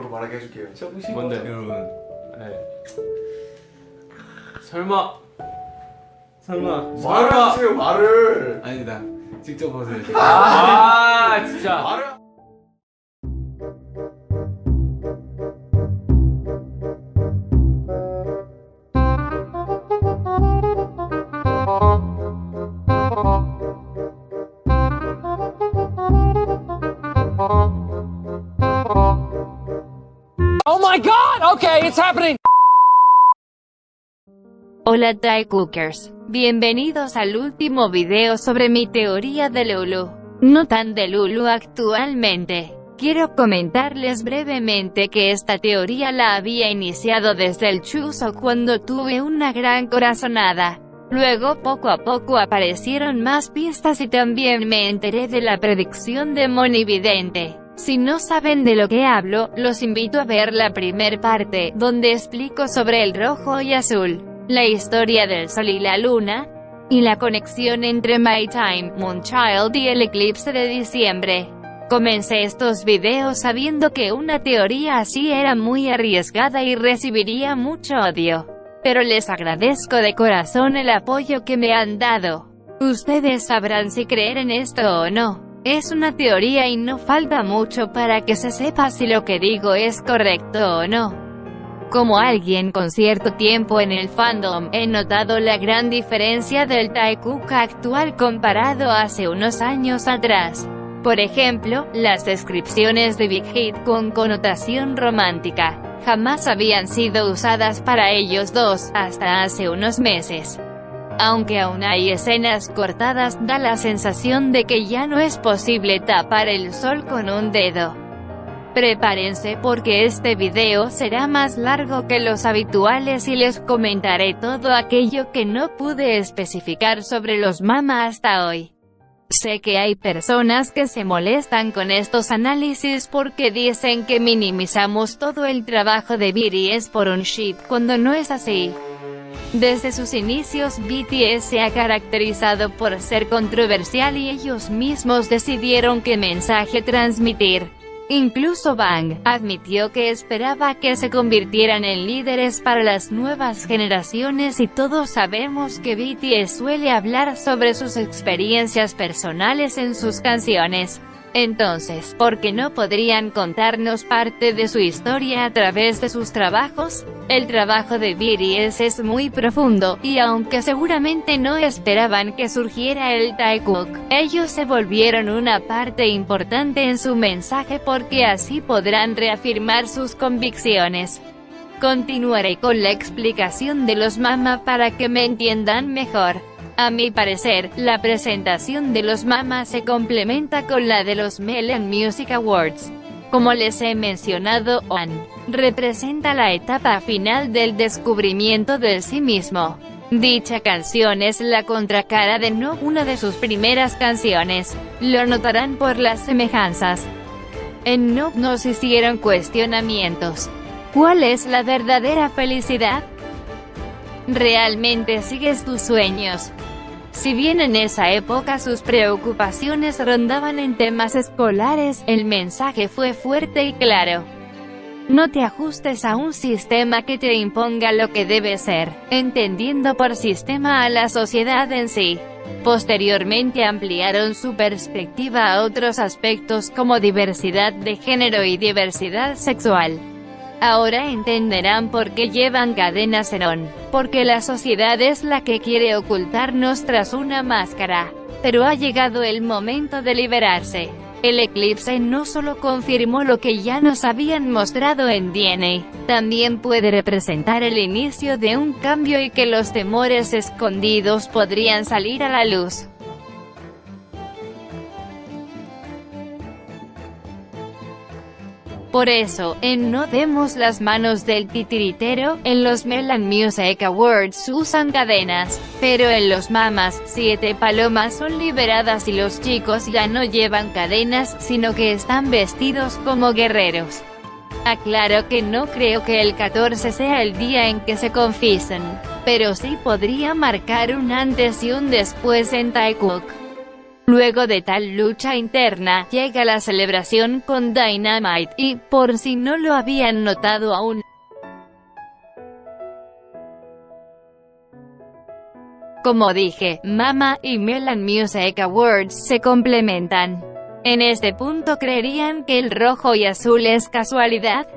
바로 말하게 해줄게요. 뭔데? 여러분. 네. 설마 말을 하세요, 말을. 아니다. 직접 보세요. 아 진짜 말을. Oh my god! Okay, it's happening! Hola Thai Cookers, bienvenidos al último video sobre mi teoría de Lulu. No tan de Lulu actualmente. Quiero comentarles brevemente que esta teoría la había iniciado desde el chuzo cuando tuve una gran corazonada. Luego poco a poco aparecieron más pistas y también me enteré de la predicción de Monividente. Si no saben de lo que hablo, los invito a ver la primer parte, donde explico sobre el rojo y azul, la historia del sol y la luna, y la conexión entre My Time, Moonchild y el eclipse de diciembre. Comencé estos videos sabiendo que una teoría así era muy arriesgada y recibiría mucho odio. Pero les agradezco de corazón el apoyo que me han dado. Ustedes sabrán si creer en esto o no. Es una teoría y no falta mucho para que se sepa si lo que digo es correcto o no. Como alguien con cierto tiempo en el fandom, he notado la gran diferencia del Taekook actual comparado a hace unos años atrás. Por ejemplo, las descripciones de Big Hit con connotación romántica jamás habían sido usadas para ellos dos, hasta hace unos meses. Aunque aún hay escenas cortadas, da la sensación de que ya no es posible tapar el sol con un dedo. Prepárense porque este video será más largo que los habituales y les comentaré todo aquello que no pude especificar sobre los mama hasta hoy. Sé que hay personas que se molestan con estos análisis porque dicen que minimizamos todo el trabajo de BTS por un ship, cuando no es así. Desde sus inicios BTS se ha caracterizado por ser controversial y ellos mismos decidieron qué mensaje transmitir. Incluso Bang admitió que esperaba que se convirtieran en líderes para las nuevas generaciones y todos sabemos que BTS suele hablar sobre sus experiencias personales en sus canciones. Entonces, ¿por qué no podrían contarnos parte de su historia a través de sus trabajos? El trabajo de BTS es muy profundo, y aunque seguramente no esperaban que surgiera el Taekook, ellos se volvieron una parte importante en su mensaje porque así podrán reafirmar sus convicciones. Continuaré con la explicación de los mama para que me entiendan mejor. A mi parecer, la presentación de los mama se complementa con la de los Melon Music Awards. Como les he mencionado, ONE representa la etapa final del descubrimiento de sí mismo. Dicha canción es la contracara de No, una de sus primeras canciones. Lo notarán por las semejanzas. En No nos hicieron cuestionamientos. ¿Cuál es la verdadera felicidad? ¿Realmente sigues tus sueños? Si bien en esa época sus preocupaciones rondaban en temas escolares, el mensaje fue fuerte y claro. No te ajustes a un sistema que te imponga lo que debe ser, entendiendo por sistema a la sociedad en sí. Posteriormente ampliaron su perspectiva a otros aspectos como diversidad de género y diversidad sexual. Ahora entenderán por qué llevan cadenas en ON, porque la sociedad es la que quiere ocultarnos tras una máscara. Pero ha llegado el momento de liberarse. El eclipse no solo confirmó lo que ya nos habían mostrado en DNA, también puede representar el inicio de un cambio y que los temores escondidos podrían salir a la luz. Por eso, en No demos las manos del titiritero, en los Melon Music Awards usan cadenas, pero en los mamas, 7 palomas son liberadas y los chicos ya no llevan cadenas, sino que están vestidos como guerreros. Aclaro que no creo que el 14 sea el día en que se confiesen, pero sí podría marcar un antes y un después en Taekook. Luego de tal lucha interna, llega la celebración con Dynamite, y, por si no lo habían notado aún, como dije, Mama y Melon Music Awards se complementan. En este punto creerían que el rojo y azul es casualidad.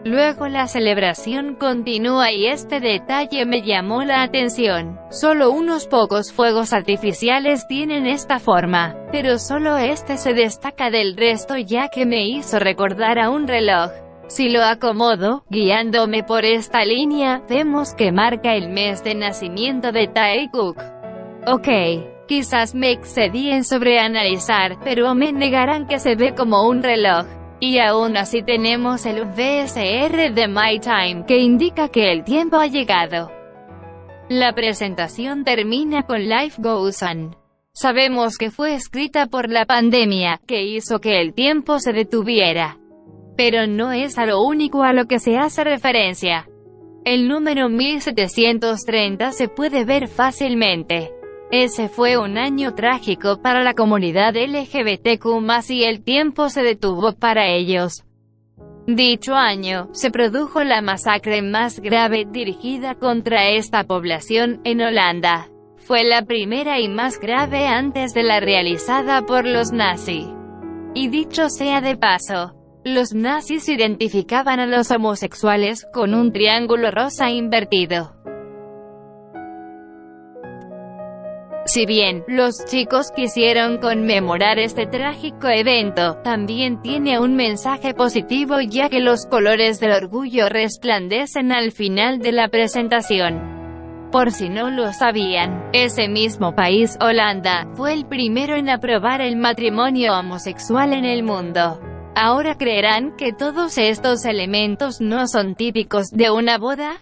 Luego la celebración continúa y este detalle me llamó la atención. Solo unos pocos fuegos artificiales tienen esta forma, pero solo este se destaca del resto ya que me hizo recordar a un reloj. Si lo acomodo, guiándome por esta línea, vemos que marca el mes de nacimiento de Taekook. Ok, quizás me excedí en sobreanalizar, pero me negarán que se ve como un reloj. Y aún así tenemos el VSR de My Time, que indica que el tiempo ha llegado. La presentación termina con Life Goes On. Sabemos que fue escrita por la pandemia, que hizo que el tiempo se detuviera. Pero no es a lo único a lo que se hace referencia. El número 1730 se puede ver fácilmente. Ese fue un año trágico para la comunidad LGBTQ+, y el tiempo se detuvo para ellos. Dicho año, se produjo la masacre más grave dirigida contra esta población en Holanda. Fue la primera y más grave antes de la realizada por los nazis. Y dicho sea de paso, los nazis identificaban a los homosexuales con un triángulo rosa invertido. Si bien, los chicos quisieron conmemorar este trágico evento, también tiene un mensaje positivo ya que los colores del orgullo resplandecen al final de la presentación. Por si no lo sabían, ese mismo país, Holanda, fue el primero en aprobar el matrimonio homosexual en el mundo. ¿Ahora creerán que todos estos elementos no son típicos de una boda?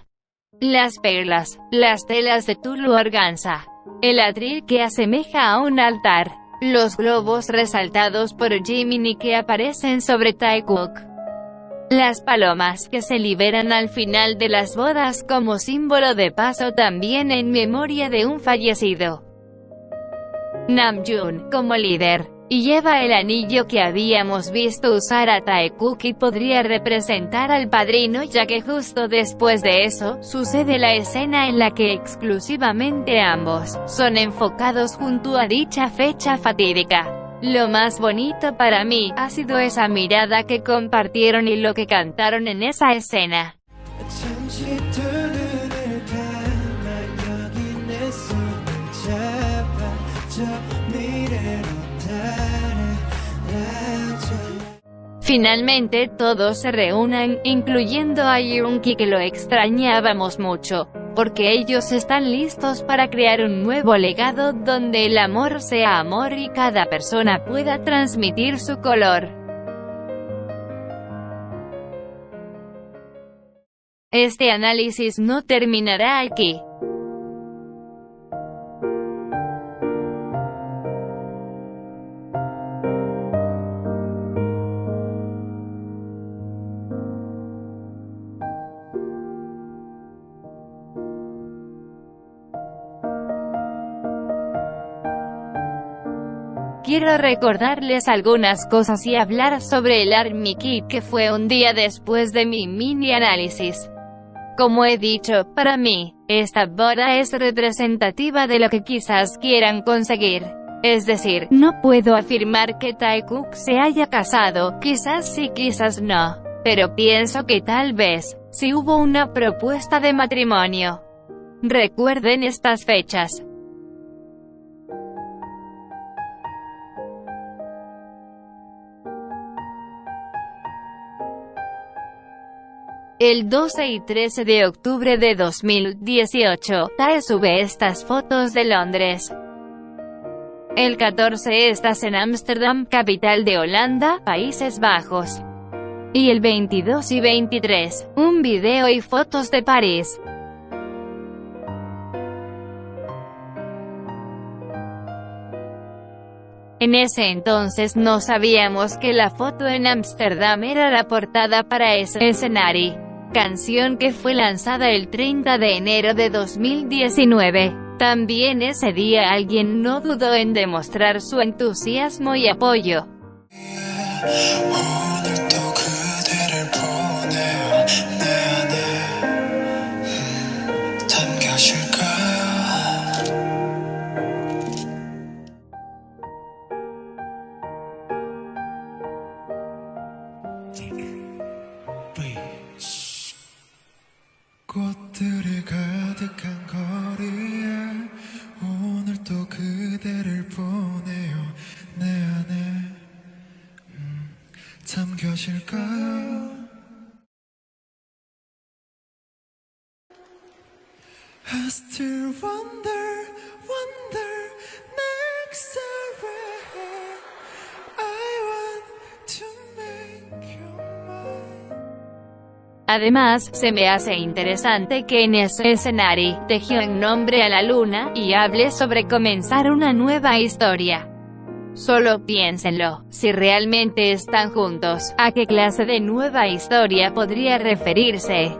Las perlas, las telas de tul o organza, el atril que asemeja a un altar, los globos resaltados por Gemini que aparecen sobre Taekook, las palomas que se liberan al final de las bodas como símbolo de paso también en memoria de un fallecido. Namjoon, como líder, y lleva el anillo que habíamos visto usar a Taekook y podría representar al padrino ya que justo después de eso, sucede la escena en la que exclusivamente ambos son enfocados junto a dicha fecha fatídica. Lo más bonito para mí ha sido esa mirada que compartieron y lo que cantaron en esa escena. Finalmente todos se reúnen, incluyendo a Yoongi que lo extrañábamos mucho, porque ellos están listos para crear un nuevo legado donde el amor sea amor y cada persona pueda transmitir su color. Este análisis no terminará aquí. Quiero recordarles algunas cosas y hablar sobre el Army Kid que fue un día después de mi mini análisis. Como he dicho, para mí, esta boda es representativa de lo que quizás quieran conseguir. Es decir, no puedo afirmar que Taekook se haya casado, quizás sí, quizás no. Pero pienso que tal vez, si hubo una propuesta de matrimonio. Recuerden estas fechas. El 12 y 13 de octubre de 2018, Tae sube estas fotos de Londres. El 14 estás en Ámsterdam, capital de Holanda, Países Bajos. Y el 22 y 23, un video y fotos de París. En ese entonces no sabíamos que la foto en Ámsterdam era la portada para ese escenario. Canción que fue lanzada el 30 de enero de 2019. También ese día alguien no dudó en demostrar su entusiasmo y apoyo. 오늘도 그대를 보내요 내 안에 잠겨질까요 꽃들이 가득한 거리에 오늘도 그대를 보내요 내 안에 잠겨질까요 I still wonder next where I want to make you mine. Además, se me hace interesante que en ese escenario, Taehyung nombre a la luna, y hable sobre comenzar una nueva historia. Solo piénsenlo, si realmente están juntos, ¿a qué clase de nueva historia podría referirse?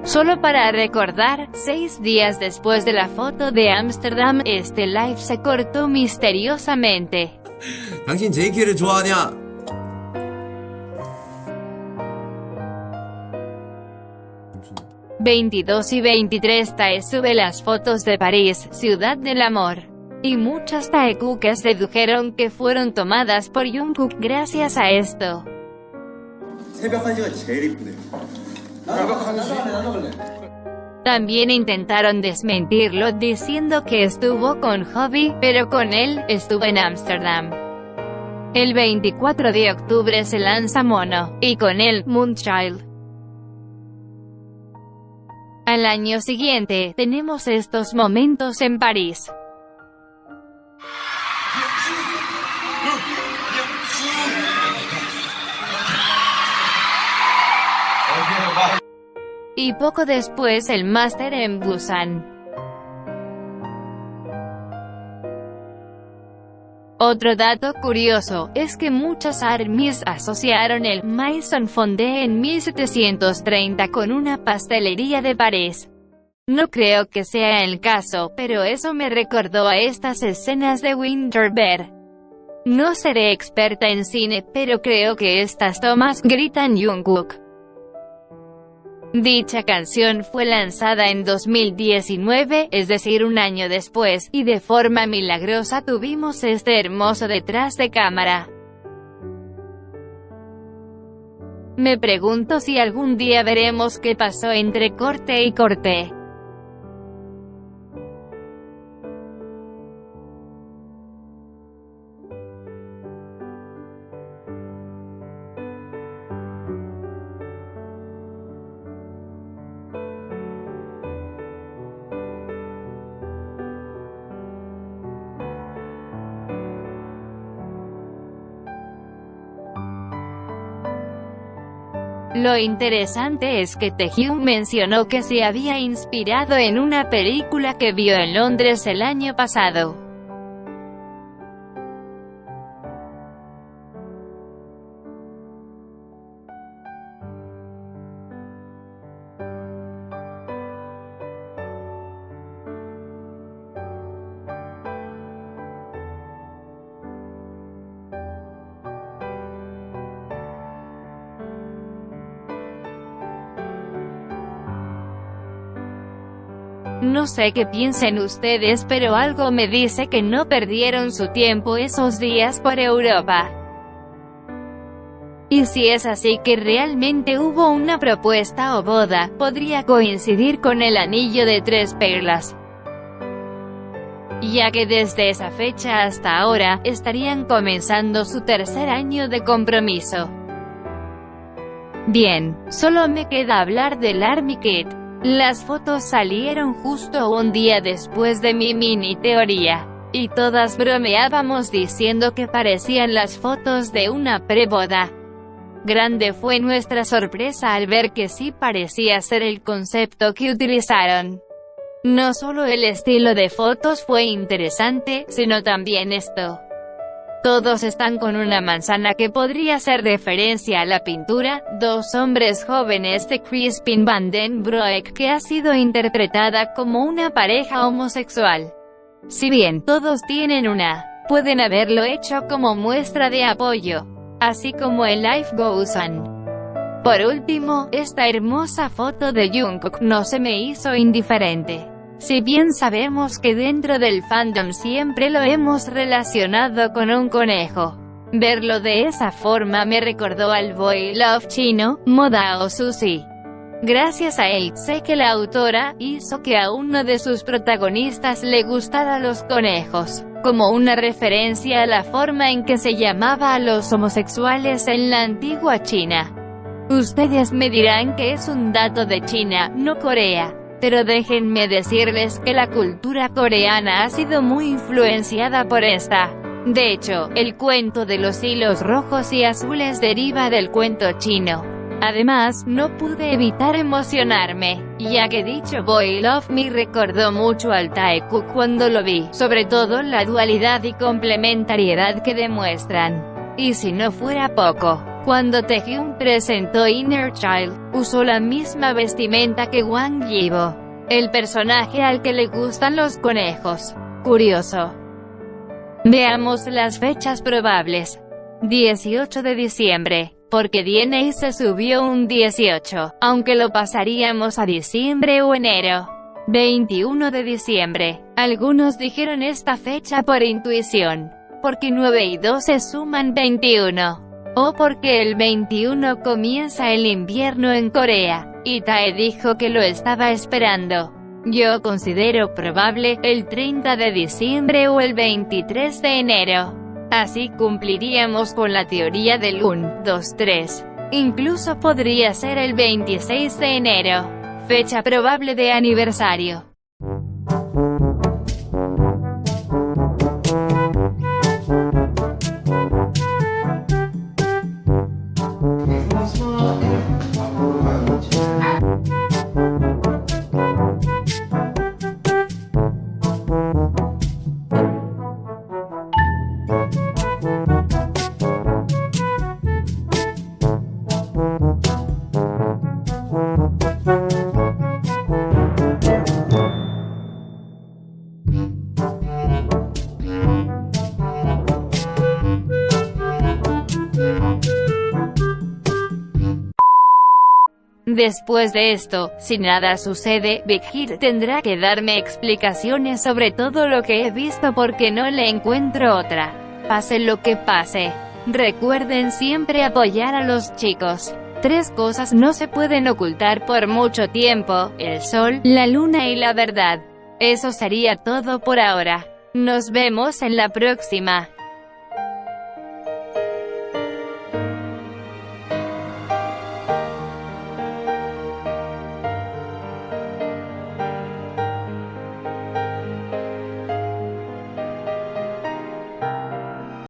Solo para recordar, 6 días después de la foto de Ámsterdam, este live se cortó misteriosamente. 당신 JK를 좋아하냐? 22 y 23 Tae sube las fotos de París, ciudad del amor. Y muchas Taekukas dedujeron que fueron tomadas por Jungkook gracias a esto. 새벽 1시가 제일 이쁘네. También intentaron desmentirlo diciendo que estuvo con Hobby, pero con él, estuvo en Ámsterdam. El 24 de octubre se lanza Mono, y con él, Moonchild. Al año siguiente, tenemos estos momentos en París. Y poco después el máster en Busan. Otro dato curioso, es que muchas ARMYs asociaron el Maison Fondé en 1730 con una pastelería de París. No creo que sea el caso, pero eso me recordó a estas escenas de Winter Bear. No seré experta en cine, pero creo que estas tomas gritan Jungkook. Dicha canción fue lanzada en 2019, es decir un año después, y de forma milagrosa tuvimos este hermoso detrás de cámara. Me pregunto si algún día veremos qué pasó entre corte y corte. Lo interesante es que Taehyung mencionó que se había inspirado en una película que vio en Londres el año pasado. No sé qué piensen ustedes, pero algo me dice que no perdieron su tiempo esos días por Europa. Y si es así que realmente hubo una propuesta o boda, podría coincidir con el anillo de 3 perlas. Ya que desde esa fecha hasta ahora, estarían comenzando su 3er año de compromiso. Bien, solo me queda hablar del Army Kit. Las fotos salieron justo un día después de mi mini teoría, y todas bromeábamos diciendo que parecían las fotos de una preboda. Grande fue nuestra sorpresa al ver que sí parecía ser el concepto que utilizaron. No solo el estilo de fotos fue interesante, sino también esto. Todos están con una manzana que podría ser referencia a la pintura. Dos hombres jóvenes de Crispin Van Den Broek que ha sido interpretada como una pareja homosexual. Si bien todos tienen pueden haberlo hecho como muestra de apoyo, así como el Life Goes On. Por último, esta hermosa foto de Jungkook no se me hizo indiferente. Si bien sabemos que dentro del fandom siempre lo hemos relacionado con un conejo, verlo de esa forma me recordó al Boy Love chino, Modao Sushi. Gracias a él, sé que la autora hizo que a uno de sus protagonistas le gustara los conejos, como una referencia a la forma en que se llamaba a los homosexuales en la antigua China. Ustedes me dirán que es un dato de China, no Corea. Pero déjenme decirles que la cultura coreana ha sido muy influenciada por esta. De hecho, el cuento de los hilos rojos y azules deriva del cuento chino. Además, no pude evitar emocionarme, ya que dicho Boy Love me recordó mucho al Taekook cuando lo vi, sobre todo la dualidad y complementariedad que demuestran. Y si no fuera poco, cuando Taehyung presentó Inner Child, usó la misma vestimenta que Wang Yibo, el personaje al que le gustan los conejos. Curioso. Veamos las fechas probables. 18 de diciembre, porque DNA se subió un 18, aunque lo pasaríamos a diciembre o enero. 21 de diciembre, algunos dijeron esta fecha por intuición, porque 9 y 12 suman 21. O porque el 21 comienza el invierno en Corea, y Tae dijo que lo estaba esperando. Yo considero probable el 30 de diciembre o el 23 de enero. Así cumpliríamos con la teoría del 1, 2, 3. Incluso podría ser el 26 de enero, fecha probable de aniversario. Después de esto, si nada sucede, Big Hit tendrá que darme explicaciones sobre todo lo que he visto porque no le encuentro otra. Pase lo que pase. Recuerden siempre apoyar a los chicos. 3 cosas no se pueden ocultar por mucho tiempo: el sol, la luna y la verdad. Eso sería todo por ahora. Nos vemos en la próxima.